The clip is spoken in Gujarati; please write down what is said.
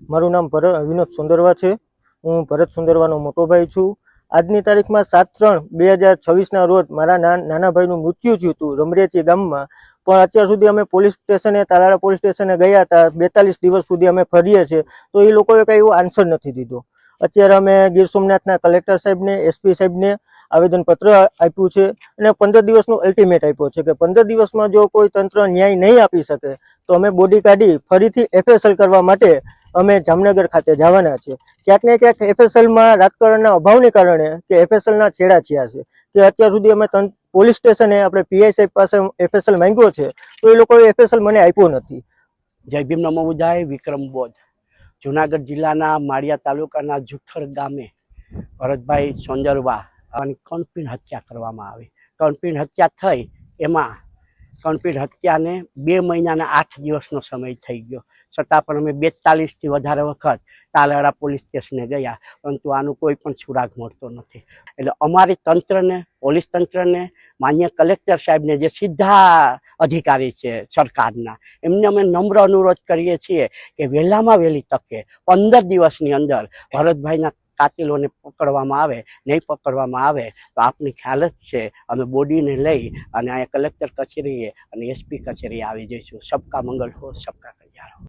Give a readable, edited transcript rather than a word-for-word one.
મારું નામ વિનોદ સુંદરવા છે। હું ભરત સુંદરવાનો મોટો ભાઈ છું। આજની તારીખમાં 7/3/2026ના રોજ મારા નાના ભાઈનું મૃત્યુ થયું હતું રમરેચી ગામમાં। પણ અત્યાર સુધી અમે પોલીસ સ્ટેશને તાલાળા પોલીસ સ્ટેશને ગયા હતા। 42 દિવસ સુધી અમે ફરીએ છીએ તો એ લોકોએ કંઈ એવો આન્સર નથી દીધો। અત્યારે અમે ગીર સોમનાથના કલેક્ટર સાહેબને એસપી સાહેબને આવેદનપત્ર આપ્યું છે અને 15 દિવસનું અલ્ટિમેટ આપ્યો છે કે 15 દિવસમાં જો કોઈ તંત્ર ન્યાય નહીં આપી શકે તો અમે બોડી કાઢી ફરીથી એફએસએલ કરવા માટે અમે જામનગર ખાતે જવાના છે। ક્યાંક ને ક્યાંક એફએસએલમાં રાજકારણના અભાવને કારણે કે એફએસએલના છેડા થયા છે કે અત્યાર સુધી અમે પોલીસ સ્ટેશને આપણે પીઆઈ સાહેબ પાસે એફએસએલ માંગ્યો છે તો એ લોકોએ એફએસએલ મને આપ્યો નથી। જય ભીમ નમો બુદ્ધાય। વિક્રમ બોધ જુનાગઢ જિલ્લાના માળિયા તાલુકાના જુઠ્ઠર ગામે ભરતભાઈ સોંદરવા અને કણપીણ હત્યા કરવામાં આવી। કણપીણ હત્યા થઈ એમાં કણપીણ હત્યાને 2 મહિનાના 8 દિવસનો સમય થઈ ગયો, છતાં પણ અમે 42થી વધારે વખત તાલાળા પોલીસ સ્ટેશને ગયા, પરંતુ આનું કોઈ પણ સુરાગ મળતો નથી। એટલે અમારી તંત્રને, પોલીસ તંત્રને, માન્ય કલેક્ટર સાહેબને જે સીધા અધિકારી છે સરકારના, એમને અમે નમ્ર અનુરોધ કરીએ છીએ કે વહેલામાં વહેલી તકે 15 દિવસની અંદર ભરતભાઈના કાતિલોને પકડવામાં આવે। નહીં પકડવામાં આવે તો આપની ખ્યાલ જ છે અમે બોડીને લઈ અને અહીંયા કલેક્ટર કચેરીએ અને એસપી કચેરીએ આવી જઈશું। સબકા મંગલ હો, સબકા કલ્યાણ હો।